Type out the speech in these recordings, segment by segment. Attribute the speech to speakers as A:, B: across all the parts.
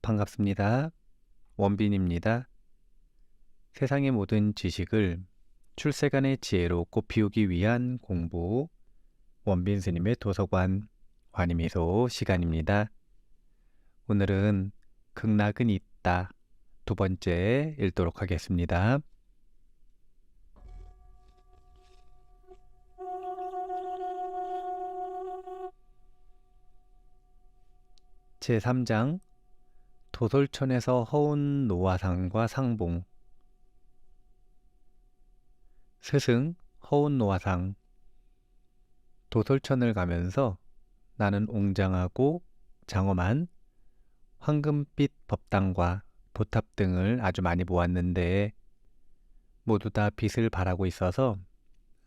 A: 반갑습니다. 원빈입니다. 세상의 모든 지식을 출세간의 지혜로 꽃피우기 위한 공부, 원빈 스님의 도서관 관임이소 시간입니다. 오늘은 극락은 있다 두 번째 읽도록 하겠습니다. 제3장 도솔천에서 허운 노화상과 상봉. 스승 허운 노화상. 도솔천을 가면서 나는 웅장하고 장엄한 황금빛 법당과 보탑 등을 아주 많이 보았는데 모두 다 빛을 발하고 있어서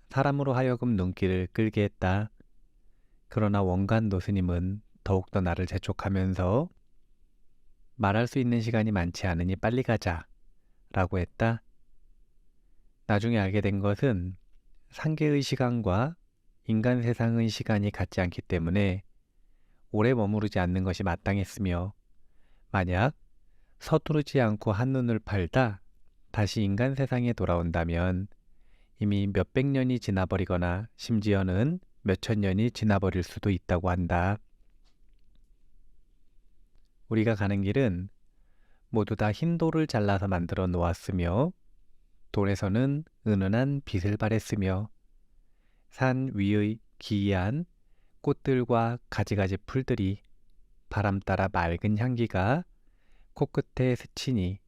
A: 사람으로 하여금 눈길을 끌게 했다. 그러나 원간 노스님은 더욱더 나를 재촉하면서 말할 수 있는 시간이 많지 않으니 빨리 가자 라고 했다. 나중에 알게 된 것은 상계의 시간과 인간 세상의 시간이 같지 않기 때문에 오래 머무르지 않는 것이 마땅했으며 만약 서두르지 않고 한눈을 팔다 다시 인간 세상에 돌아온다면 이미 몇백 년이 지나버리거나 심지어는 몇천 년이 지나버릴 수도 있다고 한다. 우리가 가는 길은 모두 다 흰 돌을 잘라서 만들어 놓았으며 돌에서는 은은한 빛을 발했으며 산 위의 기이한 꽃들과 가지가지 풀들이 바람 따라 맑은 향기가 코끝에 스치니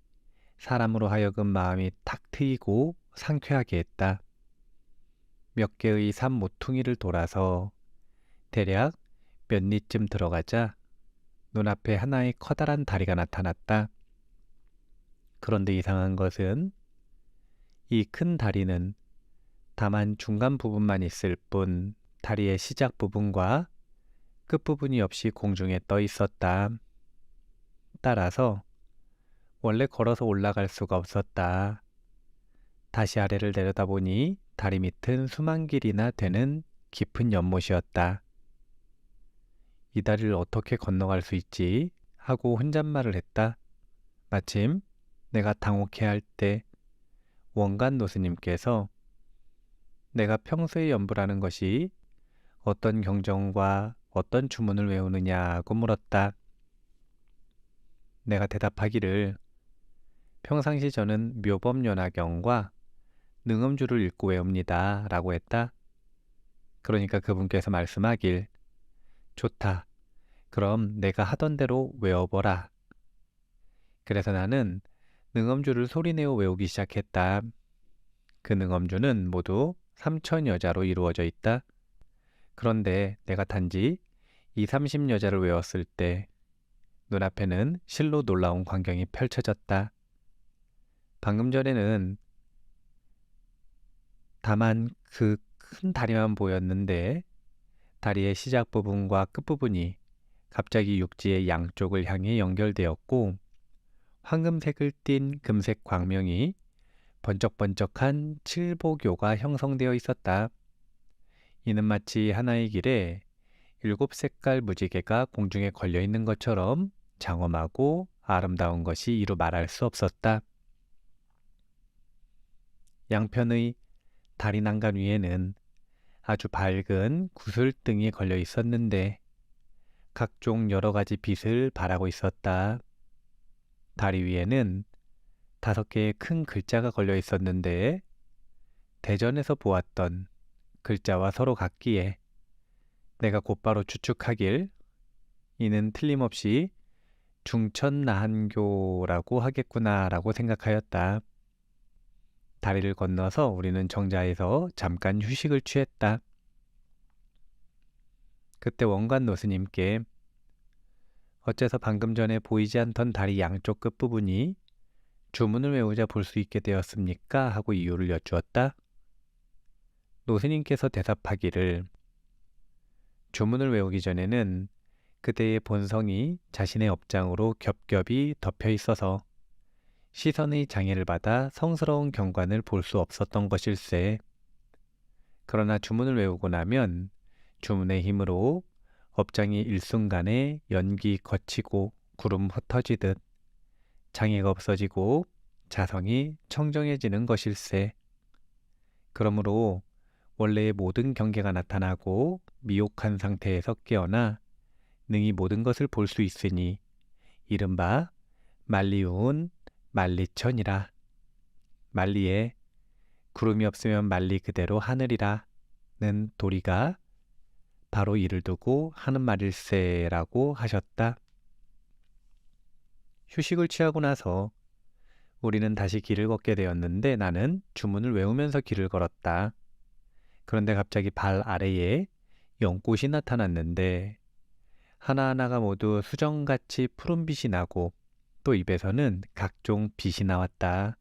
A: 사람으로 하여금 마음이 탁 트이고 상쾌하게 했다. 몇 개의 산 모퉁이를 돌아서 대략 몇 리쯤 들어가자 눈앞에 하나의 커다란 다리가 나타났다. 그런데 이상한 것은 이 큰 다리는 다만 중간 부분만 있을 뿐 다리의 시작 부분과 끝부분이 없이 공중에 떠 있었다. 따라서 원래 걸어서 올라갈 수가 없었다. 다시 아래를 내려다보니 다리 밑은 수만 길이나 되는 깊은 연못이었다. 이 다리를 어떻게 건너갈 수 있지? 하고 혼잣말을 했다. 마침 내가 당혹해할 때 원간 노스님께서 내가 평소에 연불하는 것이 어떤 경전과 어떤 주문을 외우느냐고 물었다. 내가 대답하기를 평상시 저는 묘법연화경과 능엄주를 읽고 외웁니다 라고 했다. 그러니까 그분께서 말씀하길 좋다. 그럼 내가 하던 대로 외워보라. 그래서 나는 능엄주를 소리내어 외우기 시작했다. 그 능엄주는 모두 3,000여자로 이루어져 있다. 그런데 내가 단지 2, 30여자를 외웠을 때 눈앞에는 실로 놀라운 광경이 펼쳐졌다. 방금 전에는 다만 그 큰 다리만 보였는데 다리의 시작 부분과 끝 부분이 갑자기 육지의 양쪽을 향해 연결되었고 황금색을 띤 금색 광명이 번쩍번쩍한 칠보교가 형성되어 있었다. 이는 마치 하나의 길에 7색깔 무지개가 공중에 걸려 있는 것처럼 장엄하고 아름다운 것이 이루 말할 수 없었다. 양편의 다리 난간 위에는 아주 밝은 구슬등이 걸려 있었는데 각종 여러 가지 빛을 발하고 있었다. 다리 위에는 5개의 큰 글자가 걸려 있었는데 대전에서 보았던 글자와 서로 같기에 내가 곧바로 추측하길 이는 틀림없이 중천나한교라고 하겠구나라고 생각하였다. 다리를 건너서 우리는 정자에서 잠깐 휴식을 취했다. 그때 원관 노스님께 어째서 방금 전에 보이지 않던 다리 양쪽 끝부분이 주문을 외우자 볼 수 있게 되었습니까? 하고 이유를 여쭈었다. 노스님께서 대답하기를 주문을 외우기 전에는 그대의 본성이 자신의 업장으로 겹겹이 덮여 있어서 시선의 장애를 받아 성스러운 경관을 볼 수 없었던 것일세. 그러나 주문을 외우고 나면 주문의 힘으로 업장이 일순간에 연기 거치고 구름 흩어지듯 장애가 없어지고 자성이 청정해지는 것일세. 그러므로 원래의 모든 경계가 나타나고 미혹한 상태에서 깨어나 능히 모든 것을 볼 수 있으니 이른바 만리우운 만리천이라. 만리에 구름이 없으면 만리 그대로 하늘이라는 도리가 바로 이를 두고 하는 말일세라고 하셨다. 휴식을 취하고 나서 우리는 다시 길을 걷게 되었는데 나는 주문을 외우면서 길을 걸었다. 그런데 갑자기 발 아래에 연꽃이 나타났는데 하나하나가 모두 수정같이 푸른빛이 나고 또 입에서는 각종 빛이 나왔다.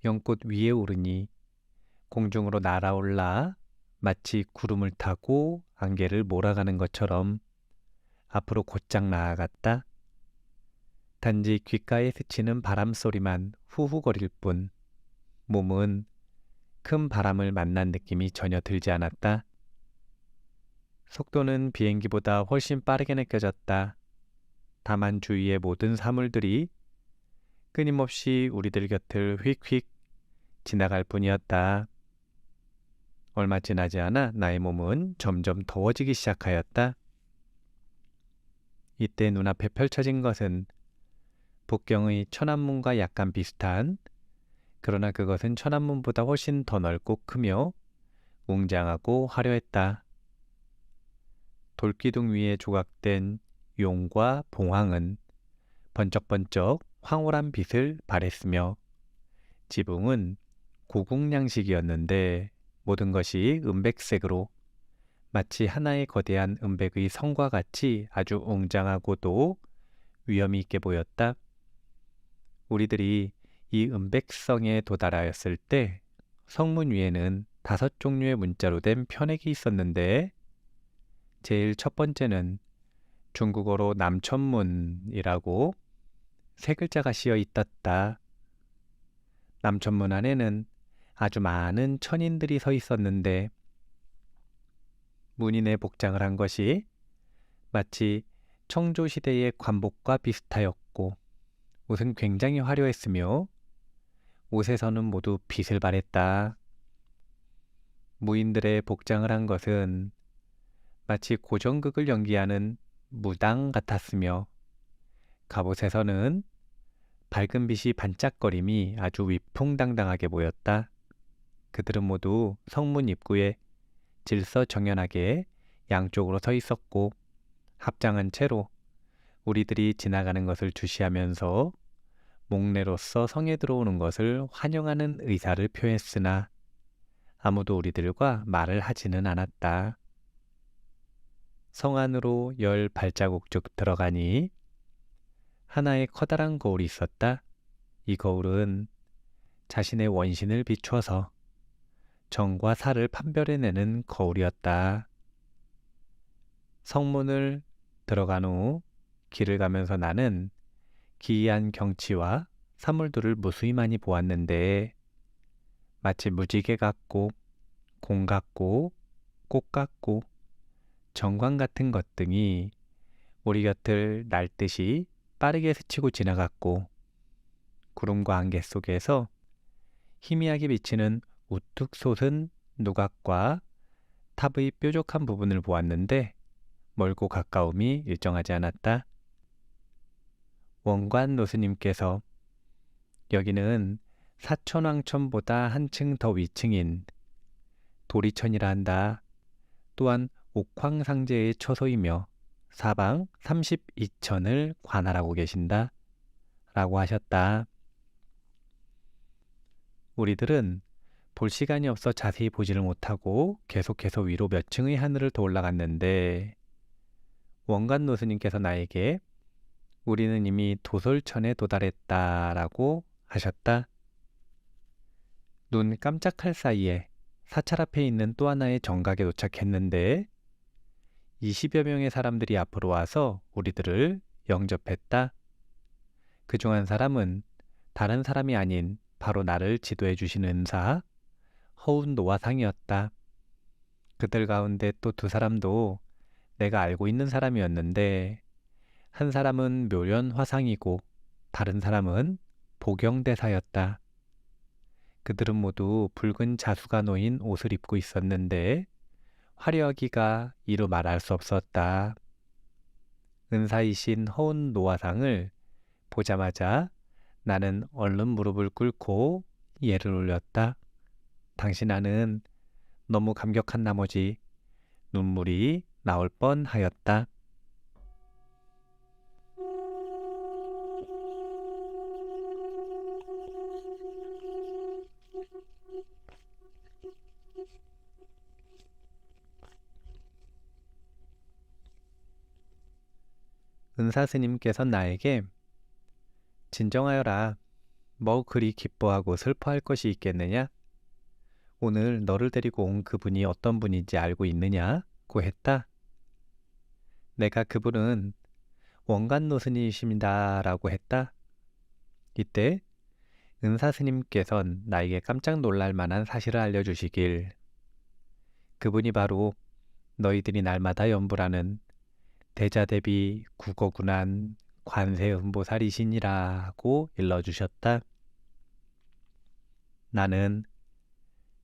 A: 연꽃 위에 오르니 공중으로 날아올라 마치 구름을 타고 안개를 몰아가는 것처럼 앞으로 곧장 나아갔다. 단지 귓가에 스치는 바람 소리만 후후거릴 뿐 몸은 큰 바람을 만난 느낌이 전혀 들지 않았다. 속도는 비행기보다 훨씬 빠르게 느껴졌다. 다만 주위의 모든 사물들이 끊임없이 우리들 곁을 휙휙 지나갈 뿐이었다. 얼마 지나지 않아 나의 몸은 점점 더워지기 시작하였다. 이때 눈앞에 펼쳐진 것은 북경의 천안문과 약간 비슷한, 그러나 그것은 천안문보다 훨씬 더 넓고 크며 웅장하고 화려했다. 돌기둥 위에 조각된 용과 봉황은 번쩍번쩍 황홀한 빛을 발했으며 지붕은 고궁양식이었는데 모든 것이 은백색으로 마치 하나의 거대한 은백의 성과 같이 아주 웅장하고도 위엄이 있게 보였다. 우리들이 이 은백성에 도달하였을 때 성문 위에는 5종류의 문자로 된 편액이 있었는데 제일 첫 번째는 중국어로 남천문이라고 3글자가 씌어 있었다. 남천문 안에는 아주 많은 천인들이 서 있었는데 문인의 복장을 한 것이 마치 청조시대의 관복과 비슷하였고 옷은 굉장히 화려했으며 옷에서는 모두 빛을 발했다. 무인들의 복장을 한 것은 마치 고전극을 연기하는 무당 같았으며 갑옷에서는 밝은 빛이 반짝거림이 아주 위풍당당하게 보였다. 그들은 모두 성문 입구에 질서정연하게 양쪽으로 서 있었고 합장한 채로 우리들이 지나가는 것을 주시하면서 목례로서 성에 들어오는 것을 환영하는 의사를 표했으나 아무도 우리들과 말을 하지는 않았다. 성 안으로 10발자국 쭉 들어가니 하나의 커다란 거울이 있었다. 이 거울은 자신의 원신을 비추어서 정과 사를 판별해내는 거울이었다. 성문을 들어간 후 길을 가면서 나는 기이한 경치와 사물들을 무수히 많이 보았는데 마치 무지개 같고 공 같고 꽃 같고 정광 같은 것 등이 우리 곁을 날듯이 빠르게 스치고 지나갔고 구름과 안개 속에서 희미하게 비치는 우뚝 솟은 누각과 탑의 뾰족한 부분을 보았는데 멀고 가까움이 일정하지 않았다. 원관 노스님께서 여기는 사천왕천보다 한층 더 위층인 도리천이라 한다. 또한 옥황상제의 처소이며 사방 32천을 관할하고 계신다. 라고 하셨다. 우리들은 볼 시간이 없어 자세히 보지를 못하고 계속해서 위로 몇 층의 하늘을 더 올라갔는데 원관 노스님께서 나에게 우리는 이미 도솔천에 도달했다라고 하셨다. 눈 깜짝할 사이에 사찰 앞에 있는 또 하나의 정각에 도착했는데 20여 명의 사람들이 앞으로 와서 우리들을 영접했다. 그중 한 사람은 다른 사람이 아닌 바로 나를 지도해 주신 은사 허운 노화상이었다. 그들 가운데 또 2사람도 내가 알고 있는 사람이었는데 한 사람은 묘련 화상이고 다른 사람은 보경대사였다. 그들은 모두 붉은 자수가 놓인 옷을 입고 있었는데 화려하기가 이루 말할 수 없었다. 은사이신 허운 노화상을 보자마자 나는 얼른 무릎을 꿇고 예를 올렸다. 당신아는 너무 감격한 나머지 눈물이 나올 뻔하였다. 은사 스님께서 나에게 진정하여라. 뭐 그리 기뻐하고 슬퍼할 것이 있겠느냐? 오늘 너를 데리고 온 그분이 어떤 분인지 알고 있느냐고 했다. 내가 그분은 원간노 스님이십니다라고 했다. 이때 은사 스님께선 나에게 깜짝 놀랄 만한 사실을 알려주시길. 그분이 바로 너희들이 날마다 연불하는 대자대비 국어군한 관세음보살이시니라고 일러주셨다. 나는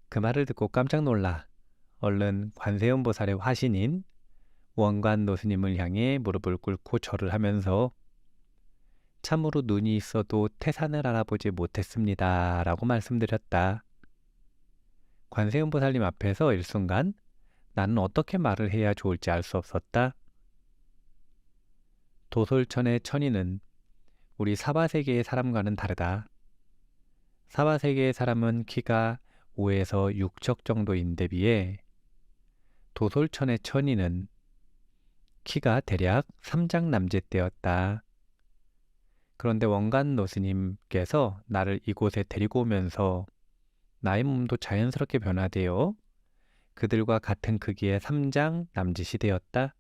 A: 그 말을 듣고 깜짝 놀라 얼른 관세음보살의 화신인 원관노스님을 향해 무릎을 꿇고 절을 하면서 참으로 눈이 있어도 태산을 알아보지 못했습니다 라고 말씀드렸다. 관세음보살님 앞에서 일순간 나는 어떻게 말을 해야 좋을지 알 수 없었다. 도솔천의 천인은 우리 사바세계의 사람과는 다르다. 사바세계의 사람은 키가 5에서 6척 정도인데 비해 도솔천의 천인은 키가 대략 3장 남짓대였다. 그런데 원간 노스님께서 나를 이곳에 데리고 오면서 나의 몸도 자연스럽게 변화되어 그들과 같은 크기의 3장 남짓이 되었다.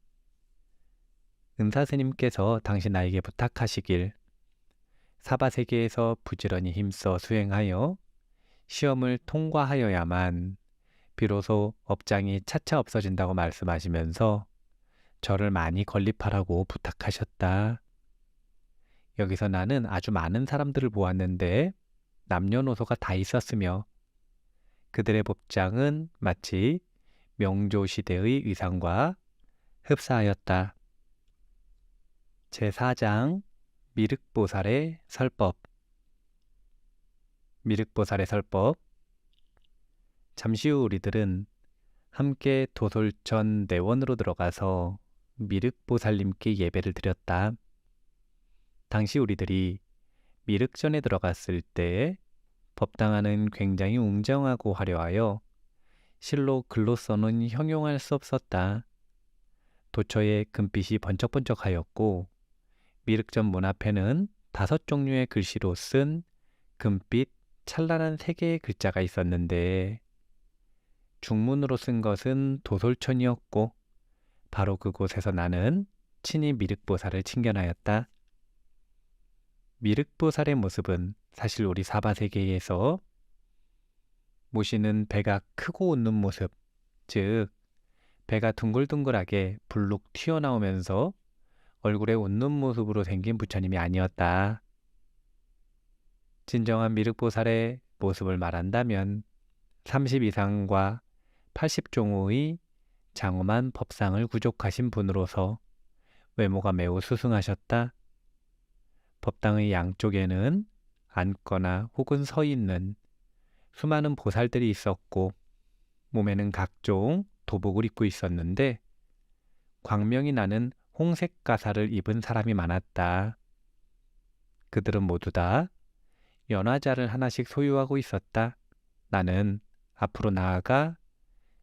A: 은사스님께서 당시 나에게 부탁하시길 사바세계에서 부지런히 힘써 수행하여 시험을 통과하여야만 비로소 업장이 차차 없어진다고 말씀하시면서 저를 많이 건립하라고 부탁하셨다. 여기서 나는 아주 많은 사람들을 보았는데 남녀노소가 다 있었으며 그들의 복장은 마치 명조시대의 의상과 흡사하였다. 제4장 미륵보살의 설법. 미륵보살의 설법. 잠시 후 우리들은 함께 도솔천 내원으로 들어가서 미륵보살님께 예배를 드렸다. 당시 우리들이 미륵전에 들어갔을 때 법당안은 굉장히 웅장하고 화려하여 실로 글로 써는 형용할 수 없었다. 도처에 금빛이 번쩍번쩍하였고 미륵전 문 앞에는 5종류의 글씨로 쓴 금빛 찬란한 3개의 글자가 있었는데 중문으로 쓴 것은 도솔천이었고 바로 그곳에서 나는 친히 미륵보살을 친견하였다. 미륵보살의 모습은 사실 우리 사바세계에서 모시는 배가 크고 웃는 모습, 즉 배가 둥글둥글하게 불룩 튀어나오면서 얼굴에 웃는 모습으로 생긴 부처님이 아니었다. 진정한 미륵보살의 모습을 말한다면 30 이상과 80종호의 장엄한 법상을 구족하신 분으로서 외모가 매우 수승하셨다. 법당의 양쪽에는 앉거나 혹은 서 있는 수많은 보살들이 있었고 몸에는 각종 도복을 입고 있었는데 광명이 나는 홍색 가사를 입은 사람이 많았다. 그들은 모두 다 연화자를 하나씩 소유하고 있었다. 나는 앞으로 나아가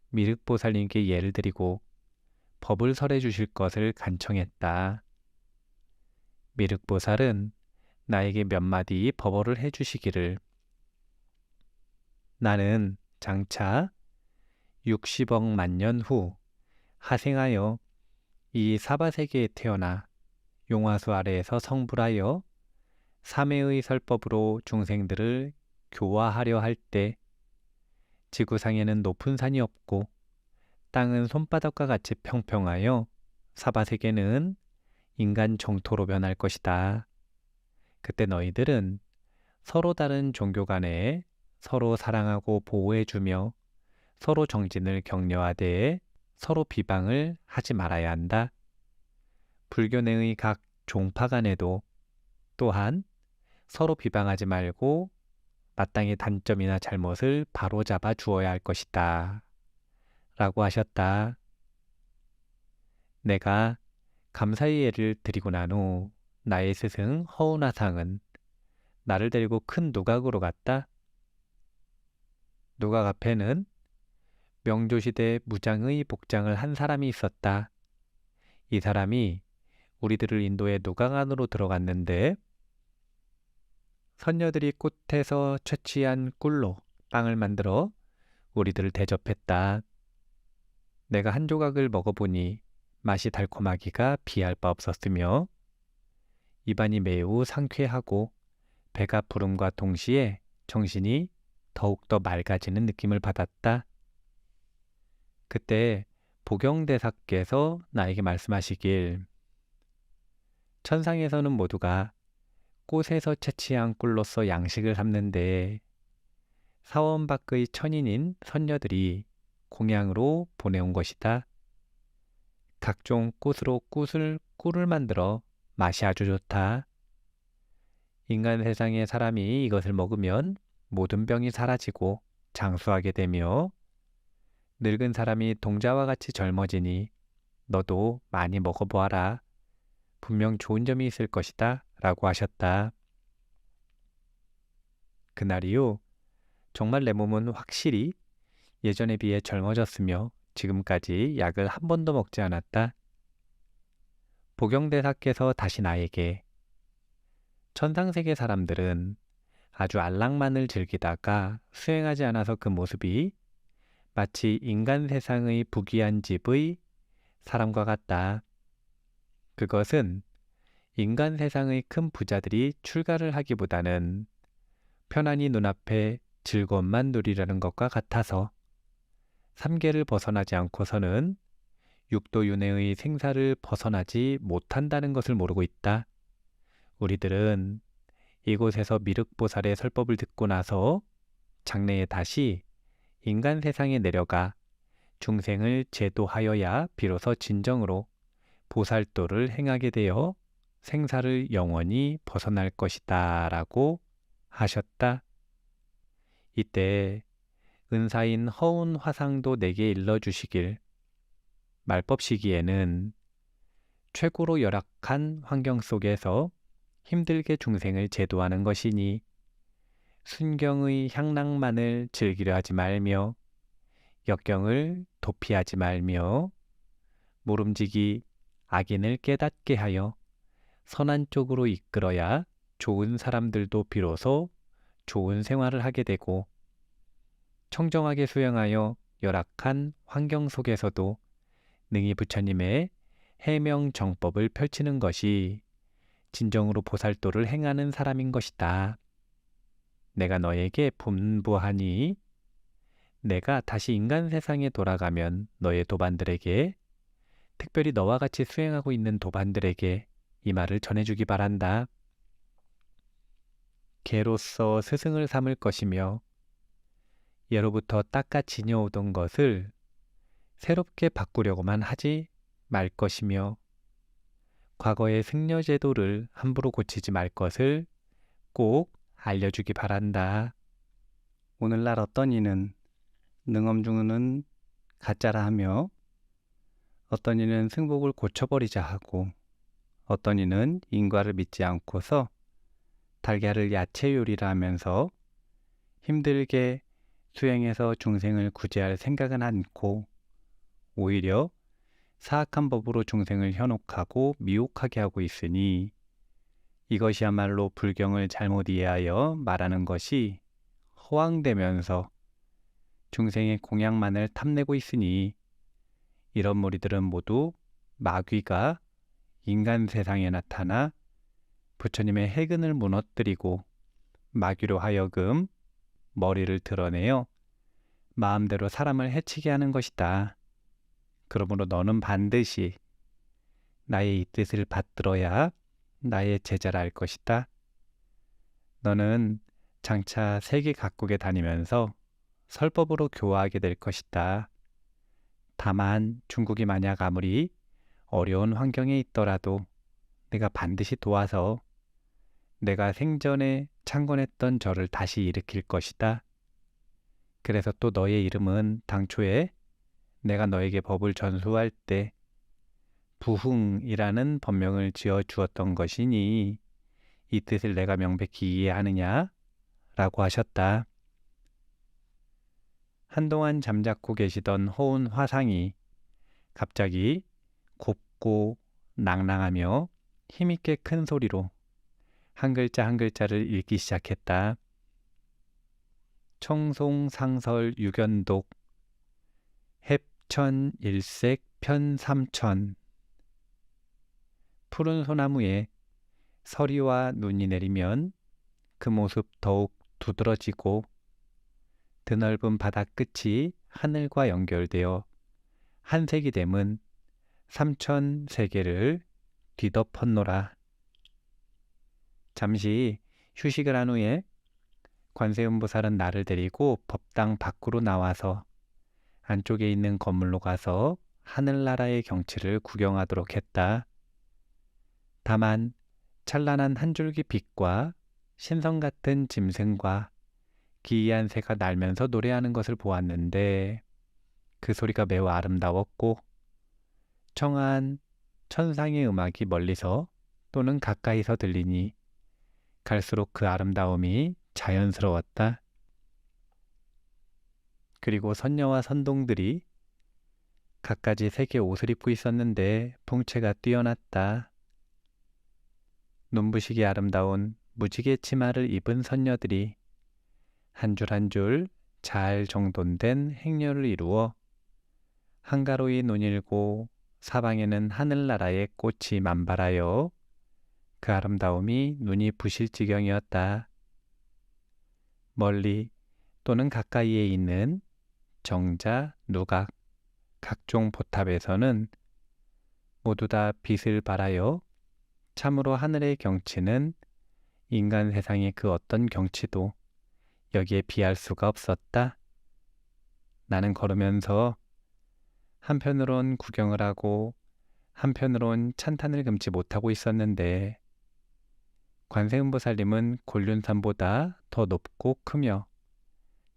A: 미륵보살님께 예를 드리고 법을 설해 주실 것을 간청했다. 미륵보살은 나에게 몇 마디 법어를 해주시기를 나는 장차 60억 만년 후 하생하여 이 사바세계에 태어나 용화수 아래에서 성불하여 삼회의 설법으로 중생들을 교화하려 할 때 지구상에는 높은 산이 없고 땅은 손바닥과 같이 평평하여 사바세계는 인간 정토로 변할 것이다. 그때 너희들은 서로 다른 종교 간에 서로 사랑하고 보호해주며 서로 정진을 격려하되 서로 비방을 하지 말아야 한다. 불교 내의 각 종파 간에도 또한 서로 비방하지 말고 마땅히 단점이나 잘못을 바로잡아 주어야 할 것이다. 라고 하셨다. 내가 감사의 예를 드리고 난 후 나의 스승 허운화상은 나를 데리고 큰 누각으로 갔다. 누각 앞에는 명조시대 무장의 복장을 한 사람이 있었다. 이 사람이 우리들을 인도해 누각 안으로 들어갔는데 선녀들이 꽃에서 채취한 꿀로 빵을 만들어 우리들을 대접했다. 내가 한 조각을 먹어보니 맛이 달콤하기가 비할 바 없었으며 입안이 매우 상쾌하고 배가 부름과 동시에 정신이 더욱더 맑아지는 느낌을 받았다. 그때 보경대사께서 나에게 말씀하시길 천상에서는 모두가 꽃에서 채취한 꿀로서 양식을 삼는데 사원 밖의 천인인 선녀들이 공양으로 보내온 것이다. 각종 꽃으로 꿀을 만들어 맛이 아주 좋다. 인간 세상의 사람이 이것을 먹으면 모든 병이 사라지고 장수하게 되며 늙은 사람이 동자와 같이 젊어지니 너도 많이 먹어보아라. 분명 좋은 점이 있을 것이다. 라고 하셨다. 그날 이후 정말 내 몸은 확실히 예전에 비해 젊어졌으며 지금까지 약을 한 번도 먹지 않았다. 보경대사께서 다시 나에게 천상세계 사람들은 아주 안락만을 즐기다가 수행하지 않아서 그 모습이 마치 인간 세상의 부귀한 집의 사람과 같다. 그것은 인간 세상의 큰 부자들이 출가를 하기보다는 편안히 눈앞에 즐거움만 누리려는 것과 같아서 삼계를 벗어나지 않고서는 육도윤회의 생사를 벗어나지 못한다는 것을 모르고 있다. 우리들은 이곳에서 미륵보살의 설법을 듣고 나서 장래에 다시 인간 세상에 내려가 중생을 제도하여야 비로소 진정으로 보살도를 행하게 되어 생사를 영원히 벗어날 것이다 라고 하셨다. 이때 은사인 허운 화상도 내게 일러주시길 말법 시기에는 최고로 열악한 환경 속에서 힘들게 중생을 제도하는 것이니 순경의 향락만을 즐기려 하지 말며 역경을 도피하지 말며 모름지기 악인을 깨닫게 하여 선한 쪽으로 이끌어야 좋은 사람들도 비로소 좋은 생활을 하게 되고 청정하게 수행하여 열악한 환경 속에서도 능히 부처님의 해명 정법을 펼치는 것이 진정으로 보살도를 행하는 사람인 것이다. 내가 너에게 분부하니 내가 다시 인간 세상에 돌아가면 너의 도반들에게 특별히 너와 같이 수행하고 있는 도반들에게 이 말을 전해주기 바란다. 개로서 스승을 삼을 것이며 예로부터 닦아 지녀오던 것을 새롭게 바꾸려고만 하지 말 것이며 과거의 승려 제도를 함부로 고치지 말 것을 꼭 알려주기 바란다. 오늘날 어떤 이는 능엄중은 가짜라 하며 어떤 이는 승복을 고쳐버리자 하고 어떤 이는 인과를 믿지 않고서 달걀을 야채 요리라 하면서 힘들게 수행해서 중생을 구제할 생각은 않고 오히려 사악한 법으로 중생을 현혹하고 미혹하게 하고 있으니 이것이야말로 불경을 잘못 이해하여 말하는 것이 허황되면서 중생의 공양만을 탐내고 있으니 이런 무리들은 모두 마귀가 인간 세상에 나타나 부처님의 해근을 무너뜨리고 마귀로 하여금 머리를 드러내어 마음대로 사람을 해치게 하는 것이다. 그러므로 너는 반드시 나의 이 뜻을 받들어야 나의 제자라 할 것이다. 너는 장차 세계 각국에 다니면서 설법으로 교화하게 될 것이다. 다만 중국이 만약 아무리 어려운 환경에 있더라도 내가 반드시 도와서 내가 생전에 창건했던 절을 다시 일으킬 것이다. 그래서 또 너의 이름은 당초에 내가 너에게 법을 전수할 때 부흥이라는 법명을 지어 주었던 것이니 이 뜻을 내가 명백히 이해하느냐? 라고 하셨다. 한동안 잠자코 계시던 호운 화상이 갑자기 곱고 낭랑하며 힘있게 큰 소리로 한 글자 한 글자를 읽기 시작했다. 청송상설 유견독 heb천일색 편삼천. 푸른 소나무에 서리와 눈이 내리면 그 모습 더욱 두드러지고 드넓은 바다 끝이 하늘과 연결되어 한색이 됨은 삼천세계를 뒤덮었노라. 잠시 휴식을 한 후에 관세음보살은 나를 데리고 법당 밖으로 나와서 안쪽에 있는 건물로 가서 하늘나라의 경치를 구경하도록 했다. 다만 찬란한 한 줄기 빛과 신성 같은 짐승과 기이한 새가 날면서 노래하는 것을 보았는데 그 소리가 매우 아름다웠고 청아한 천상의 음악이 멀리서 또는 가까이서 들리니 갈수록 그 아름다움이 자연스러웠다. 그리고 선녀와 선동들이 갖가지 색의 옷을 입고 있었는데 풍채가 뛰어났다. 눈부시게 아름다운 무지개 치마를 입은 선녀들이 한 줄 한 줄 잘 정돈된 행렬을 이루어 한가로이 논일고 사방에는 하늘나라의 꽃이 만발하여 그 아름다움이 눈이 부실 지경이었다. 멀리 또는 가까이에 있는 정자, 누각, 각종 보탑에서는 모두 다 빛을 발하여 참으로 하늘의 경치는 인간 세상의 그 어떤 경치도 여기에 비할 수가 없었다. 나는 걸으면서 한편으론 구경을 하고 한편으론 찬탄을 금치 못하고 있었는데 관세음보살님은 곤륜산보다 더 높고 크며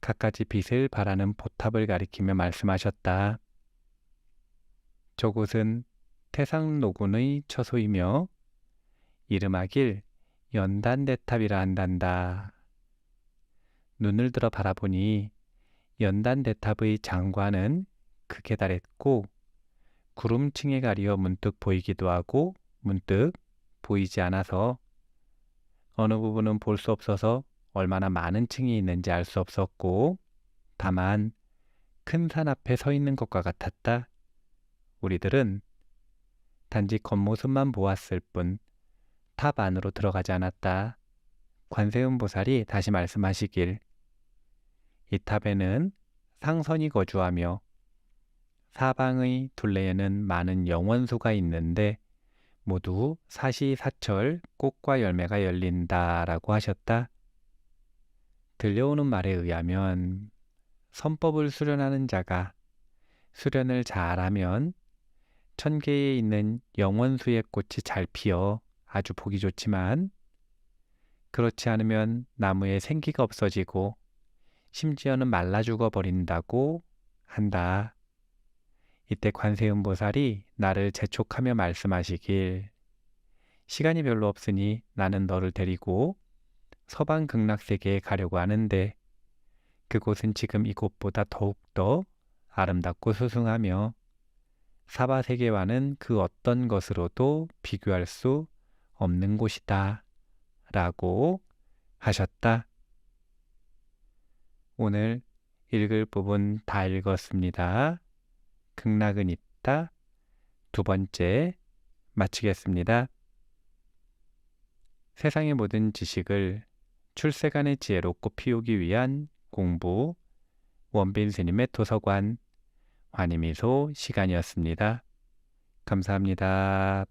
A: 갖가지 빛을 발하는 보탑을 가리키며 말씀하셨다. 저곳은 태상노군의 처소이며 이름하길 연단대탑이라 한단다. 눈을 들어 바라보니 연단대탑의 장관은 크게 달했고 구름층에 가리어 문득 보이기도 하고 문득 보이지 않아서 어느 부분은 볼 수 없어서 얼마나 많은 층이 있는지 알 수 없었고 다만 큰 산 앞에 서 있는 것과 같았다. 우리들은 단지 겉모습만 보았을 뿐 탑 안으로 들어가지 않았다. 관세음보살이 다시 말씀하시길 이 탑에는 상선이 거주하며 사방의 둘레에는 많은 영원수가 있는데 모두 사시사철 꽃과 열매가 열린다라고 하셨다. 들려오는 말에 의하면 선법을 수련하는 자가 수련을 잘하면 천계에 있는 영원수의 꽃이 잘 피어 아주 보기 좋지만 그렇지 않으면 나무에 생기가 없어지고 심지어는 말라 죽어 버린다고 한다. 이때 관세음보살이 나를 재촉하며 말씀하시길 시간이 별로 없으니 나는 너를 데리고 서방 극락세계에 가려고 하는데 그곳은 지금 이곳보다 더욱더 아름답고 수승하며 사바세계와는 그 어떤 것으로도 비교할 수 없는 곳이다 라고 하셨다. 오늘 읽을 부분 다 읽었습니다. 극락은 있다. 두 번째 마치겠습니다. 세상의 모든 지식을 출세간의 지혜로 꽃피우기 위한 공부 원빈 스님의 도서관 환희미소 시간이었습니다. 감사합니다.